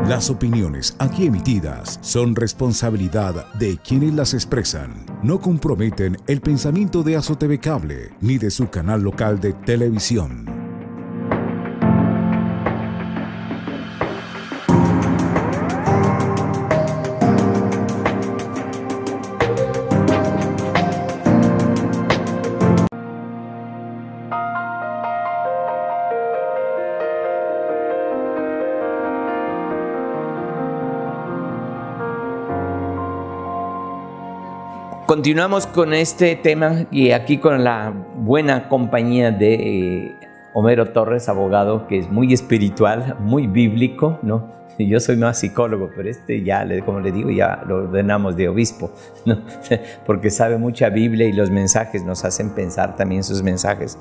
Las opiniones aquí emitidas son responsabilidad de quienes las expresan. No comprometen el pensamiento de Azo TV Cable ni de su canal local de televisión. Continuamos con este tema y aquí con la buena compañía de Homero Torres, abogado, que es muy espiritual, muy bíblico, ¿no? Yo soy más psicólogo, pero ya, como le digo, ya lo ordenamos de obispo, ¿no? Porque sabe mucha Biblia y los mensajes nos hacen pensar también sus mensajes.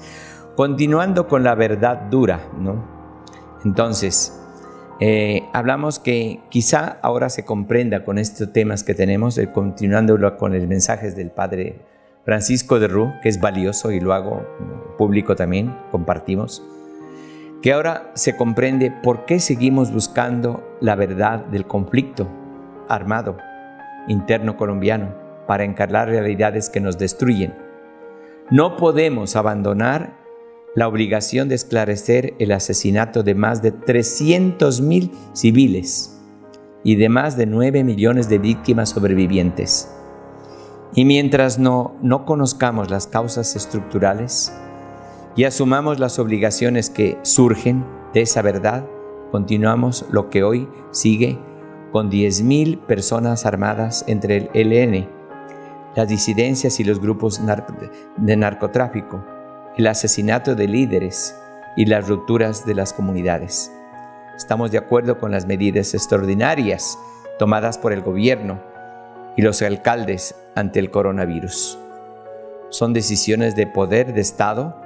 Continuando con la verdad dura, ¿no? Entonces, hablamos que quizá ahora se comprenda con estos temas que tenemos, continuando con los mensajes del padre Francisco de Rú, que es valioso y lo hago público también, compartimos, que ahora se comprende por qué seguimos buscando la verdad del conflicto armado interno colombiano para encarar realidades que nos destruyen. No podemos abandonar la obligación de esclarecer el asesinato de más de 300.000 civiles y de más de 9 millones de víctimas sobrevivientes. Y mientras no conozcamos las causas estructurales y asumamos las obligaciones que surgen de esa verdad, continuamos lo que hoy sigue con 10.000 personas armadas entre el ELN, las disidencias y los grupos de narcotráfico, el asesinato de líderes y las rupturas de las comunidades. Estamos de acuerdo con las medidas extraordinarias tomadas por el gobierno y los alcaldes ante el coronavirus. Son decisiones de poder de Estado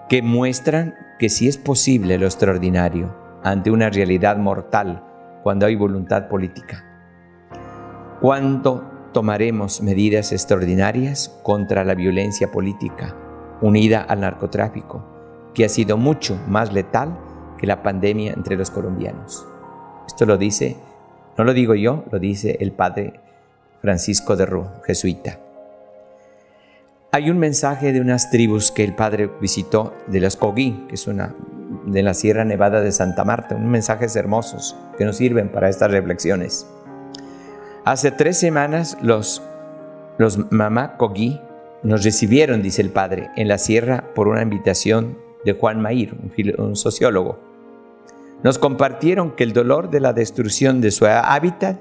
que muestran que sí es posible lo extraordinario ante una realidad mortal cuando hay voluntad política. ¿Cuándo tomaremos medidas extraordinarias contra la violencia política unida al narcotráfico, que ha sido mucho más letal que la pandemia entre los colombianos? Esto lo dice, no lo digo yo, lo dice el padre Francisco de Rú, jesuita. Hay un mensaje de unas tribus que el padre visitó de las Coguí, que es de la Sierra Nevada de Santa Marta, unos mensajes hermosos que nos sirven para estas reflexiones. Hace 3 semanas los mamá Coguí nos recibieron, dice el padre, en la sierra por una invitación de Juan Maír, un sociólogo. Nos compartieron que el dolor de la destrucción de su hábitat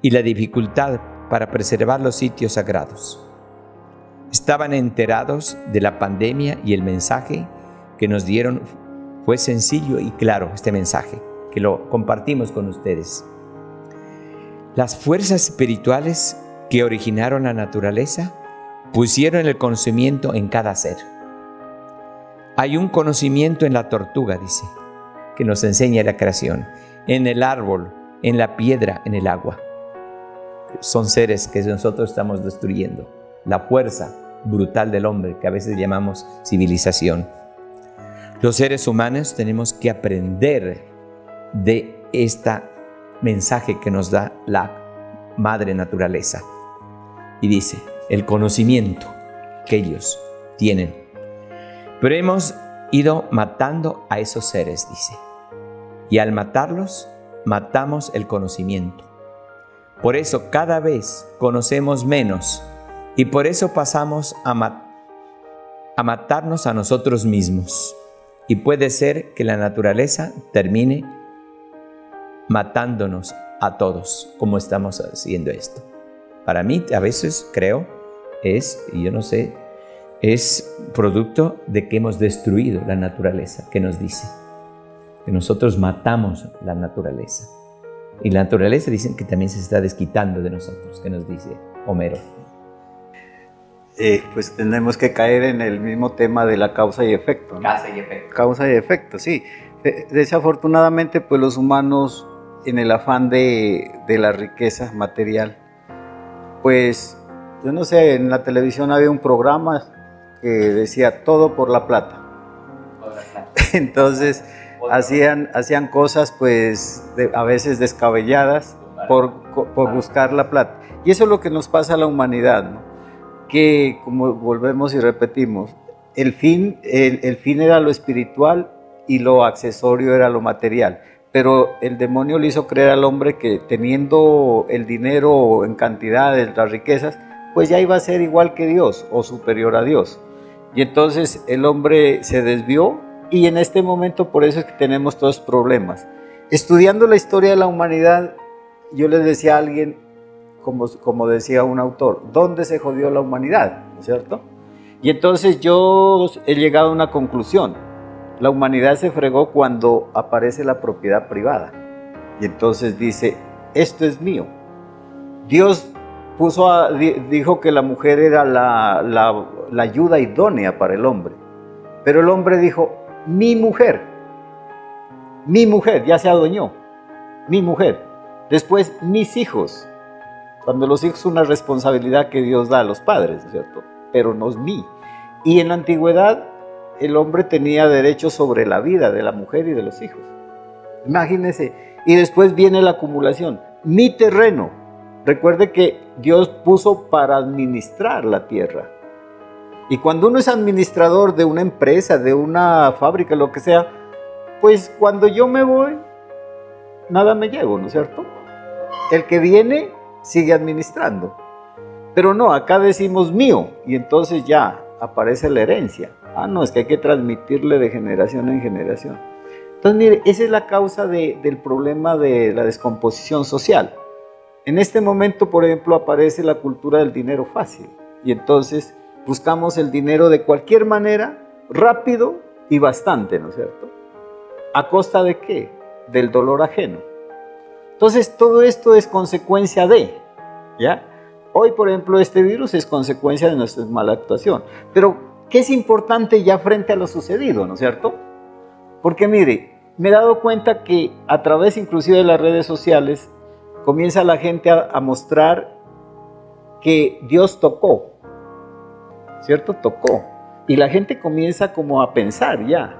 y la dificultad para preservar los sitios sagrados. Estaban enterados de la pandemia y el mensaje que nos dieron fue sencillo y claro, este mensaje, que lo compartimos con ustedes. Las fuerzas espirituales que originaron la naturaleza pusieron el conocimiento en cada ser. Hay un conocimiento en la tortuga, dice, que nos enseña la creación, en el árbol, en la piedra, en el agua. Son seres que nosotros estamos destruyendo. La fuerza brutal del hombre, que a veces llamamos civilización. Los seres humanos tenemos que aprender de este mensaje que nos da la madre naturaleza. Y dice, el conocimiento que ellos tienen. Pero hemos ido matando a esos seres, dice. Y al matarlos, matamos el conocimiento. Por eso cada vez conocemos menos y por eso pasamos a matarnos a nosotros mismos. Y puede ser que la naturaleza termine matándonos a todos, como estamos haciendo esto. Para mí, a veces creo, y yo no sé, es producto de que hemos destruido la naturaleza, que nos dice que nosotros matamos la naturaleza. Y la naturaleza dicen que también se está desquitando de nosotros, que nos dice Homero. Pues tenemos que caer en el mismo tema de la causa y efecto, ¿no? Causa y efecto. Causa y efecto, sí. Desafortunadamente, pues los humanos, en el afán de la riqueza material, pues, yo no sé, en la televisión había un programa que decía todo por la plata. Entonces, hacían cosas pues a veces descabelladas por buscar la plata. Y eso es lo que nos pasa a la humanidad, ¿no? Que como volvemos y repetimos, el fin era lo espiritual y lo accesorio era lo material. Pero el demonio le hizo creer al hombre que teniendo el dinero en cantidades, las riquezas, pues ya iba a ser igual que Dios o superior a Dios. Y entonces el hombre se desvió y en este momento por eso es que tenemos todos problemas. Estudiando la historia de la humanidad, yo les decía a alguien, como decía un autor, ¿dónde se jodió la humanidad? ¿No es cierto? Y entonces yo he llegado a una conclusión. La humanidad se fregó cuando aparece la propiedad privada. Y entonces dice, esto es mío. Dios dijo que la mujer era la ayuda idónea para el hombre. Pero el hombre dijo, mi mujer, ya se adueñó, mi mujer. Después, mis hijos. Cuando los hijos son una responsabilidad que Dios da a los padres, ¿cierto? Pero no es mí. Y en la antigüedad, el hombre tenía derecho sobre la vida de la mujer y de los hijos. Imagínense. Y después viene la acumulación. Mi terreno. Recuerde que Dios puso para administrar la tierra. Y cuando uno es administrador de una empresa, de una fábrica, lo que sea, pues cuando yo me voy, nada me llevo, ¿no es cierto? El que viene sigue administrando. Pero no, acá decimos mío y entonces ya aparece la herencia. Ah, no, es que hay que transmitirle de generación en generación. Entonces, mire, esa es la causa del problema de la descomposición social. En este momento, por ejemplo, aparece la cultura del dinero fácil. Y entonces buscamos el dinero de cualquier manera, rápido y bastante, ¿no es cierto? ¿A costa de qué? Del dolor ajeno. Entonces, todo esto es consecuencia de, ¿ya? Hoy, por ejemplo, este virus es consecuencia de nuestra mala actuación. Pero, ¿qué es importante ya frente a lo sucedido, ¿no es cierto? Porque, mire, me he dado cuenta que a través inclusive de las redes sociales comienza la gente a mostrar que Dios tocó, ¿cierto? Tocó. Y la gente comienza como a pensar ya.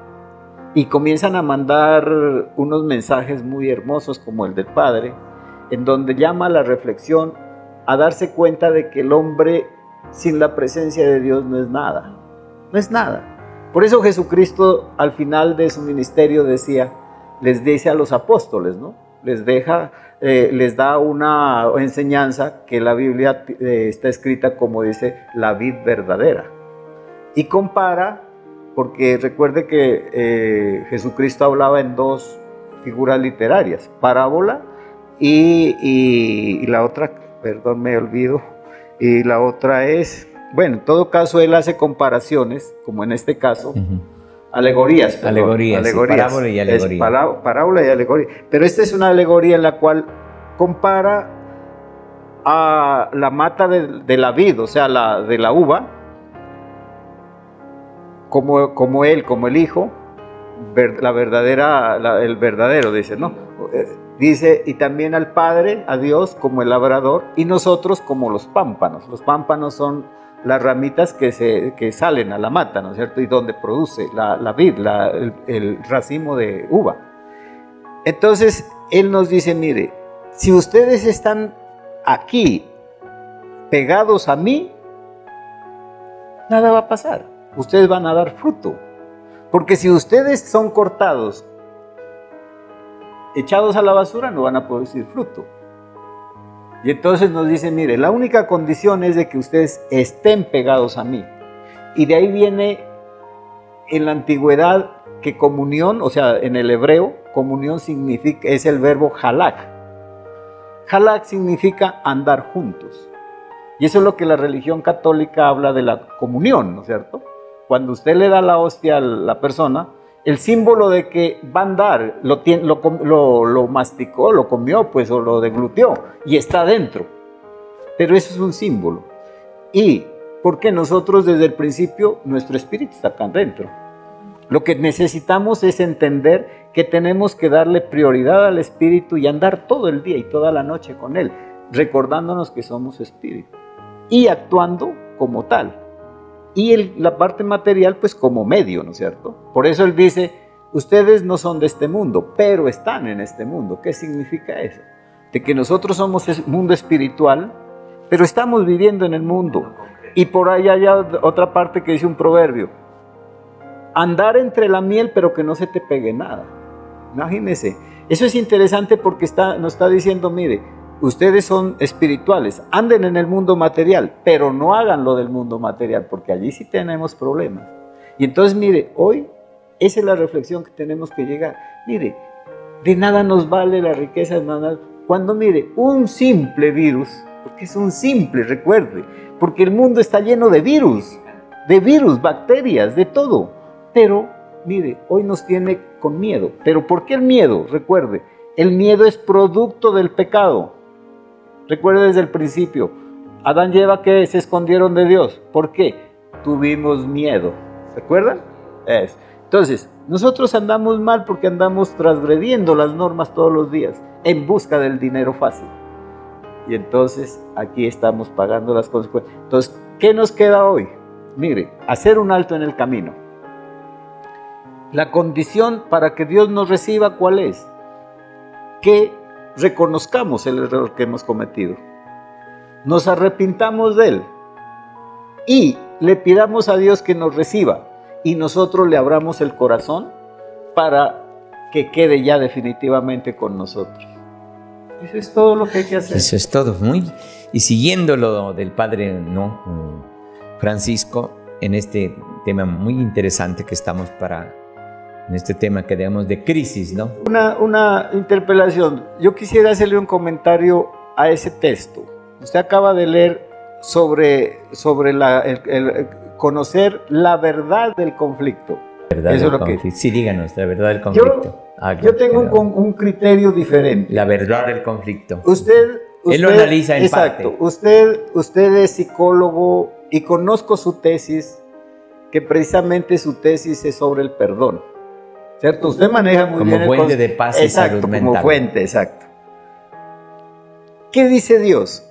Y comienzan a mandar unos mensajes muy hermosos como el del Padre, en donde llama a la reflexión, a darse cuenta de que el hombre sin la presencia de Dios no es nada. No es nada. Por eso Jesucristo al final de su ministerio les dice a los apóstoles, ¿no? Les da una enseñanza que la Biblia está escrita como dice, la vid verdadera. Y compara, porque recuerde que Jesucristo hablaba en dos figuras literarias, parábola y la otra, perdón, me olvido, y la otra es, bueno, en todo caso él hace comparaciones, como en este caso, alegorías. Perdón, alegorías, sí, parábola y alegoría. Parábola y alegoría. Pero esta es una alegoría en la cual compara a la mata de la vid, o sea, de la uva, como el hijo, el verdadero, dice, ¿no? Dice, y también al Padre, a Dios, como el labrador, y nosotros como los pámpanos. Los pámpanos son las ramitas que salen a la mata, ¿no es cierto? Y donde produce la vid, el racimo de uva. Entonces, Él nos dice, mire, si ustedes están aquí pegados a mí, nada va a pasar. Ustedes van a dar fruto. Porque si ustedes son cortados, echados a la basura, no van a producir fruto. Y entonces nos dice, mire, la única condición es de que ustedes estén pegados a mí. Y de ahí viene en la antigüedad que comunión, o sea, en el hebreo, comunión es el verbo halak. Halak significa andar juntos. Y eso es lo que la religión católica habla de la comunión, ¿no es cierto? Cuando usted le da la hostia a la persona, el símbolo de que va a andar, lo masticó, lo comió, pues, o lo degluteó, y está dentro. Pero eso es un símbolo. Y porque nosotros desde el principio, nuestro espíritu está acá dentro. Lo que necesitamos es entender que tenemos que darle prioridad al espíritu y andar todo el día y toda la noche con él, recordándonos que somos espíritu y actuando como tal. Y la parte material, pues como medio, ¿no es cierto? Por eso él dice, ustedes no son de este mundo, pero están en este mundo. ¿Qué significa eso? De que nosotros somos el mundo espiritual, pero estamos viviendo en el mundo. Y por ahí hay otra parte que dice un proverbio: andar entre la miel, pero que no se te pegue nada. Imagínense, eso es interesante porque nos está diciendo, mire, ustedes son espirituales, anden en el mundo material, pero no hagan lo del mundo material, porque allí sí tenemos problemas. Y entonces, mire, hoy esa es la reflexión que tenemos que llegar. Mire, de nada nos vale la riqueza, cuando, mire, un simple virus, porque es un simple, recuerde, porque el mundo está lleno de virus, bacterias, de todo. Pero, mire, hoy nos tiene con miedo. ¿Pero por qué el miedo? Recuerde, el miedo es producto del pecado. Recuerde desde el principio, Adán y Eva, que se escondieron de Dios. ¿Por qué? Tuvimos miedo. ¿Se acuerdan? Entonces, nosotros andamos mal porque andamos transgrediendo las normas todos los días en busca del dinero fácil. Y entonces aquí estamos pagando las consecuencias. Entonces, ¿qué nos queda hoy? Mire, hacer un alto en el camino. La condición para que Dios nos reciba, ¿cuál es? Que reconozcamos el error que hemos cometido, nos arrepintamos de él y le pidamos a Dios que nos reciba, y nosotros le abramos el corazón para que quede ya definitivamente con nosotros. Eso es todo lo que hay que hacer. Eso es todo. Y siguiendo lo del Padre, ¿no?, Francisco, en este tema muy interesante que estamos en este tema que digamos de crisis, ¿no? Una interpelación. Yo quisiera hacerle un comentario a ese texto. Usted acaba de leer sobre el conocer la verdad del conflicto. Verdad Eso del es lo conflicto. que... Sí, díganos, la verdad del conflicto. Yo tengo un criterio diferente. La verdad del conflicto. Usted Él lo analiza en exacto, parte. Usted es psicólogo y conozco su tesis, que precisamente su tesis es sobre el perdón. ¿Cierto? Usted maneja muy bien como fuente de paz y salud mental. Como fuente, exacto. ¿Qué dice Dios?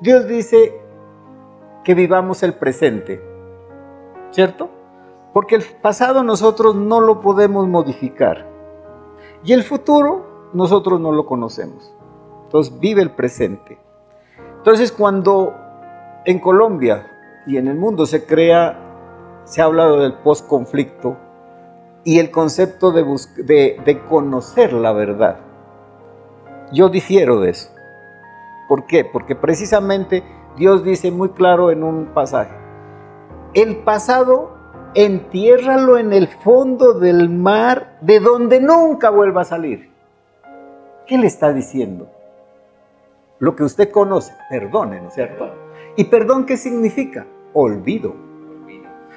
Dios dice que vivamos el presente, ¿cierto? Porque el pasado nosotros no lo podemos modificar y el futuro nosotros no lo conocemos. Entonces vive el presente. Entonces cuando en Colombia y en el mundo se ha hablado del posconflicto y el concepto de conocer la verdad, yo difiero de eso. ¿Por qué? Porque precisamente Dios dice muy claro en un pasaje: el pasado entiérralo en el fondo del mar, de donde nunca vuelva a salir. ¿Qué le está diciendo? Lo que usted conoce, perdone, ¿no es cierto? ¿Y perdón qué significa? Olvido.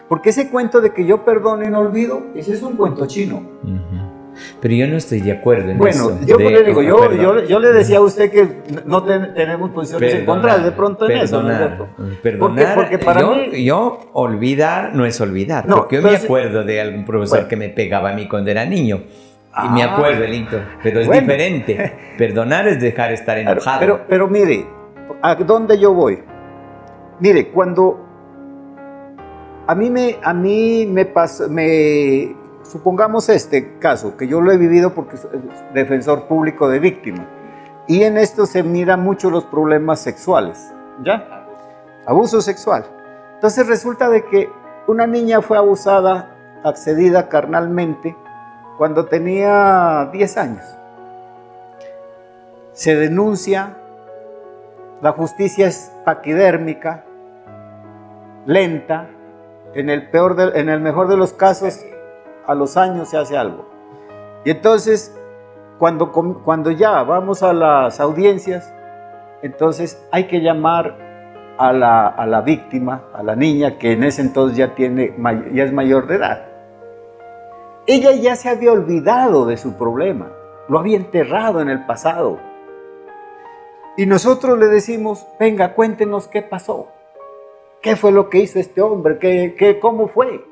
Porque ese cuento de que yo perdono y no olvido, ese es un cuento chino. Pero yo no estoy de acuerdo en eso. Bueno, yo le digo, yo le decía a usted que no tenemos posiciones encontradas de pronto en eso, ¿no es cierto? Perdonar, porque para mí... yo olvidar no es olvidar, no, porque yo me acuerdo de algún profesor que me pegaba a mí cuando era niño. Y me acuerdo, Lito, pero es diferente. Perdonar es dejar estar enojado. Pero mire, ¿a dónde yo voy? Mire, cuando a mí me pasa, supongamos este caso, que yo lo he vivido porque soy defensor público de víctimas, y en esto se miran mucho los problemas sexuales, ¿ya? Abuso sexual. Entonces resulta de que una niña fue abusada, accedida carnalmente, cuando tenía 10 años. Se denuncia, la justicia es paquidérmica, lenta, en el mejor de los casos, a los años se hace algo. Y entonces, cuando ya vamos a las audiencias, entonces hay que llamar a la víctima, a la niña, que en ese entonces ya es mayor de edad. Ella ya se había olvidado de su problema, lo había enterrado en el pasado. Y nosotros le decimos: venga, cuéntenos qué pasó. ¿Qué fue lo que hizo este hombre? ¿Cómo fue?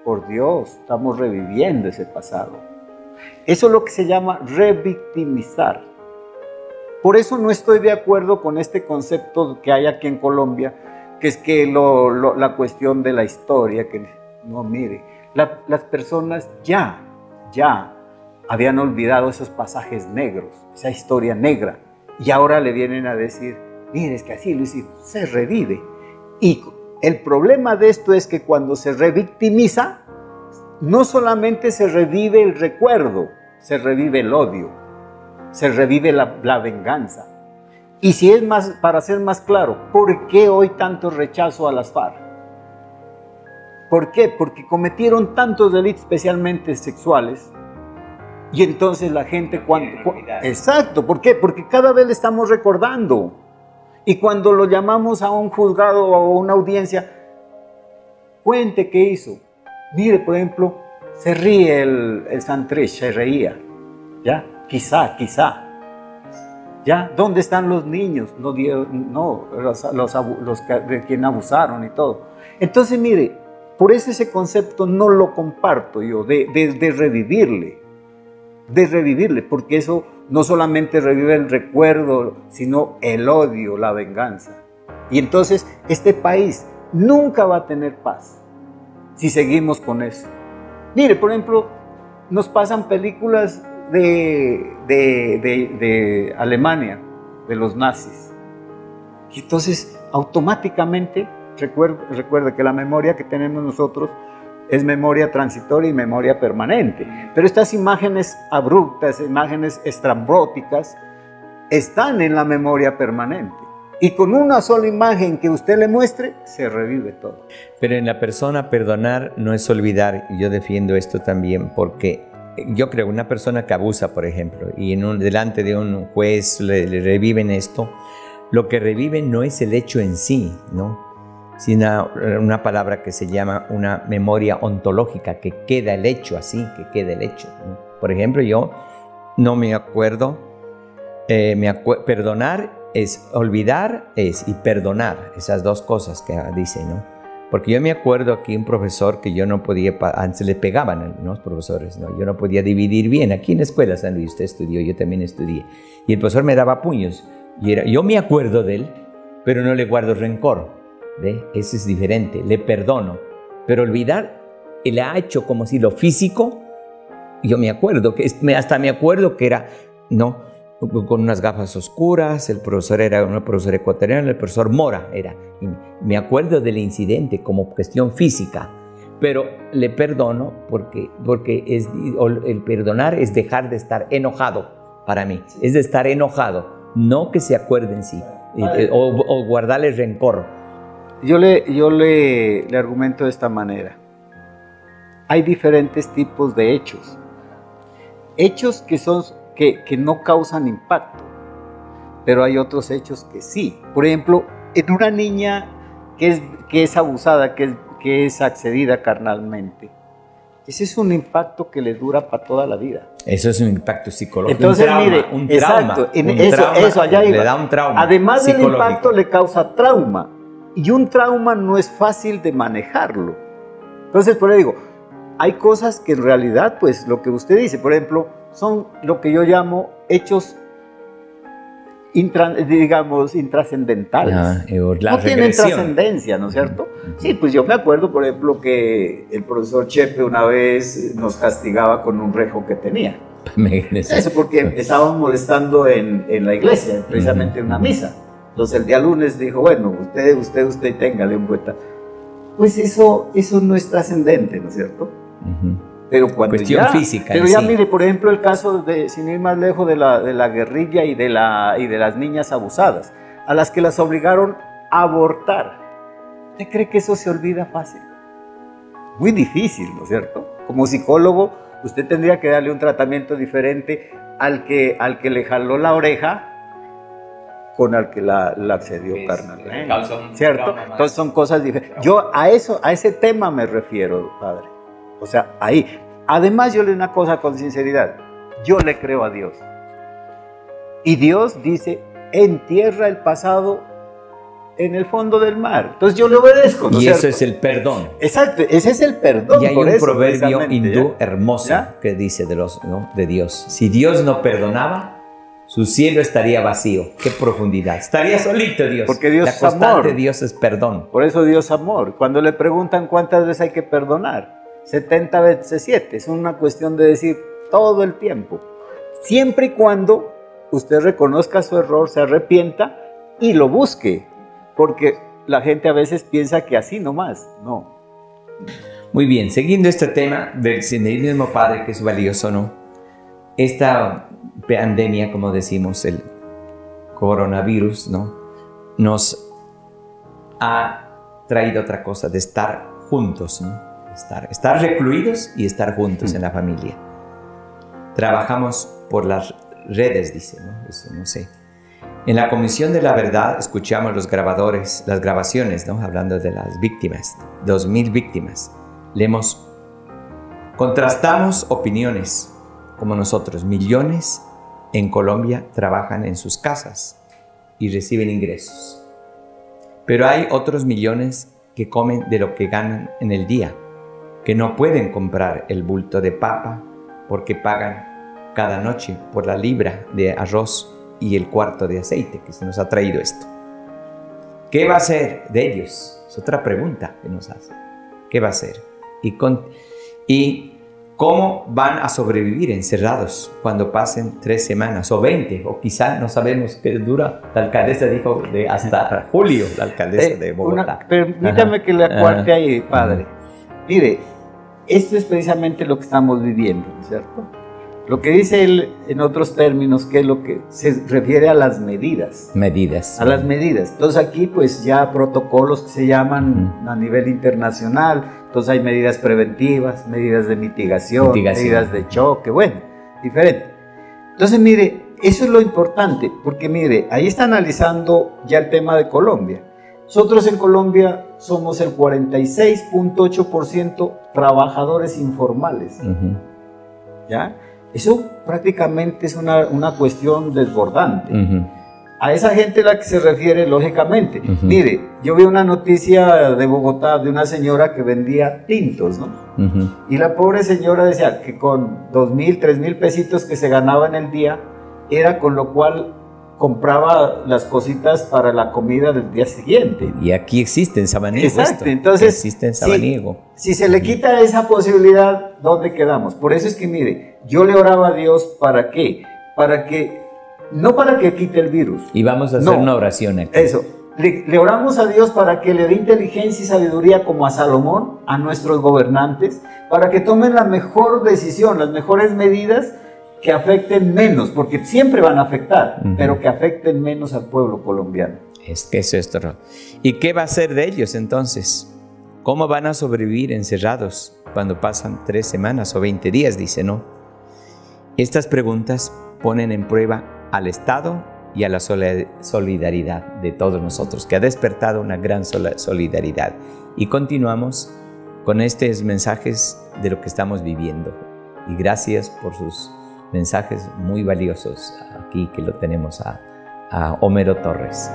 Por Dios, estamos reviviendo ese pasado. Eso es lo que se llama revictimizar. Por eso no estoy de acuerdo con este concepto que hay aquí en Colombia, que es que la cuestión de la historia, que No, mire, las personas ya habían olvidado esos pasajes negros, esa historia negra, y ahora le vienen a decir, mire, es que así lo hicimos, se revive. Y el problema de esto es que cuando se revictimiza, no solamente se revive el recuerdo, se revive el odio, se revive la venganza. Y si es más, para ser más claro, ¿por qué hoy tanto rechazo a las FARC? ¿Por qué? Porque cometieron tantos delitos, especialmente sexuales, y entonces la gente exacto, ¿por qué? Porque cada vez le estamos recordando. Y cuando lo llamamos a un juzgado o a una audiencia, cuente qué hizo. Mire, por ejemplo, se ríe el Santrich, se reía, ¿ya? Quizá. ¿Ya? ¿Dónde están los niños? Los de quien abusaron y todo. Entonces, mire, por eso ese concepto no lo comparto yo, de revivirle, porque eso no solamente revive el recuerdo, sino el odio, la venganza. Y entonces este país nunca va a tener paz si seguimos con eso. Mire, por ejemplo, nos pasan películas de Alemania, de los nazis. Y entonces automáticamente recuerde que la memoria que tenemos nosotros es memoria transitoria y memoria permanente. Pero estas imágenes abruptas, imágenes estrambóticas, están en la memoria permanente. Y con una sola imagen que usted le muestre, se revive todo. Pero en la persona perdonar no es olvidar, y yo defiendo esto también, porque yo creo que una persona que abusa, por ejemplo, y delante de un juez le reviven esto, lo que reviven no es el hecho en sí, ¿no? Sino una palabra que se llama una memoria ontológica, que queda el hecho así, que queda el hecho, ¿no? Por ejemplo, yo no me acuerdo, perdonar es olvidar, y perdonar, esas dos cosas que dice, ¿no? Porque yo me acuerdo aquí un profesor que yo no podía, antes le pegaban a los profesores, ¿no? Yo no podía dividir bien, aquí en la escuela San Luis, usted estudió, yo también estudié, y el profesor me daba puños, yo me acuerdo de él, pero no le guardo rencor. ¿Ve? Eso es diferente, le perdono, pero olvidar, él ha hecho como si lo físico, yo me acuerdo, hasta me acuerdo que era, no, con unas gafas oscuras, el profesor era un profesor ecuatoriano, el profesor Mora era, y me acuerdo del incidente como cuestión física, pero le perdono porque el perdonar es dejar de estar enojado para mí, es de estar enojado, no que se acuerde en sí, o guardarle rencor. Yo le argumento de esta manera. Hay diferentes tipos de hechos. Hechos que no causan impacto, pero hay otros hechos que sí. Por ejemplo, en una niña que es abusada, que es accedida carnalmente, ese es un impacto que le dura para toda la vida. Eso es un impacto psicológico. Entonces, exacto, eso allá iba. Le da un trauma. Además del impacto, le causa trauma. Y un trauma no es fácil de manejarlo. Entonces, por eso digo, hay cosas que en realidad, pues lo que usted dice, por ejemplo, son lo que yo llamo hechos, intrascendentales. No tienen trascendencia, ¿no es cierto? Sí, pues yo me acuerdo, por ejemplo, que el profesor Chepe una vez nos castigaba con un rejo que tenía. Eso porque estábamos molestando en la iglesia, precisamente en una misa. Entonces el día lunes dijo, bueno, usted téngale un vuelta. Pues eso no es trascendente, ¿no es cierto? Pero cuando cuestión física. Pero ya mire, por ejemplo, el caso sin ir más lejos de la guerrilla y de las niñas abusadas, a las que las obligaron a abortar. ¿Usted cree que eso se olvida fácil? Muy difícil, ¿no es cierto? Como psicólogo, usted tendría que darle un tratamiento diferente al que le jaló la oreja con al que la accedió carnalmente, ¿cierto? Entonces son cosas diferentes. Yo a ese tema me refiero, padre. O sea, ahí. Además, yo le digo una cosa con sinceridad. Yo le creo a Dios. Y Dios dice, entierra el pasado en el fondo del mar. Entonces yo le obedezco, ¿no? Y eso es el perdón. Exacto, ese es el perdón. Y hay un proverbio hindú hermoso que dice de Dios. Si Dios no perdonaba, su cielo estaría vacío. ¡Qué profundidad! Estaría solito Dios. Porque Dios es la constante amor. de Dios es perdón. Por eso Dios es amor. Cuando le preguntan cuántas veces hay que perdonar, 70 veces 7. Es una cuestión de decir todo el tiempo. Siempre y cuando usted reconozca su error, se arrepienta y lo busque. Porque la gente a veces piensa que así nomás. No. Muy bien, siguiendo este tema del mismo Padre, que es valioso, ¿no? Esta pandemia, como decimos, el coronavirus, ¿no? Nos ha traído otra cosa, de estar juntos, ¿no? Estar recluidos y estar juntos en la familia. Trabajamos por las redes, dice, ¿no? Eso no sé. En la Comisión de la Verdad escuchamos las grabaciones, ¿no? Hablando de las víctimas, 2,000 víctimas. Contrastamos opiniones, como nosotros. Millones en Colombia trabajan en sus casas y reciben ingresos. Pero hay otros millones que comen de lo que ganan en el día, que no pueden comprar el bulto de papa porque pagan cada noche por la libra de arroz y el cuarto de aceite que se nos ha traído esto. ¿Qué va a hacer de ellos? Es otra pregunta que nos hace. ¿Qué va a hacer? Y cómo van a sobrevivir encerrados cuando pasen 3 semanas o 20, o quizá no sabemos qué dura. La alcaldesa dijo de hasta julio, la alcaldesa de Bogotá. Permítame que le acuarte ahí, padre. Mire, esto es precisamente lo que estamos viviendo, ¿cierto? Lo que dice él en otros términos, que es lo que se refiere a las medidas. Medidas. A las medidas. Entonces aquí pues ya protocolos que se llaman a nivel internacional. Entonces hay medidas preventivas, medidas de mitigación, medidas de choque, bueno, diferente. Entonces mire, eso es lo importante, porque mire, ahí está analizando ya el tema de Colombia. Nosotros en Colombia somos el 46.8% trabajadores informales. ¿Ya? Eso prácticamente es una cuestión desbordante. A esa gente a la que se refiere, lógicamente. Mire, yo vi una noticia de Bogotá de una señora que vendía tintos, ¿no? Y la pobre señora decía que con 2,000, 3,000 pesitos que se ganaba en el día, era con lo cual compraba las cositas para la comida del día siguiente. Y aquí existe en Samaniego. Exacto, entonces existe en Samaniego. Si se le quita esa posibilidad, ¿dónde quedamos? Por eso es que mire, yo le oraba a Dios, ¿para qué? No para que quite el virus. Y vamos a hacer una oración aquí. Eso, le oramos a Dios para que le dé inteligencia y sabiduría como a Salomón, a nuestros gobernantes, para que tomen la mejor decisión, las mejores medidas que afecten menos, porque siempre van a afectar, pero que afecten menos al pueblo colombiano. Es que eso es todo. ¿Y qué va a hacer de ellos entonces? ¿Cómo van a sobrevivir encerrados cuando pasan 3 semanas o 20 días? Dice, ¿no? Estas preguntas ponen en prueba al Estado y a la solidaridad de todos nosotros, que ha despertado una gran solidaridad. Y continuamos con estos mensajes de lo que estamos viviendo. Y gracias por sus mensajes muy valiosos aquí, que lo tenemos a Homero Torres.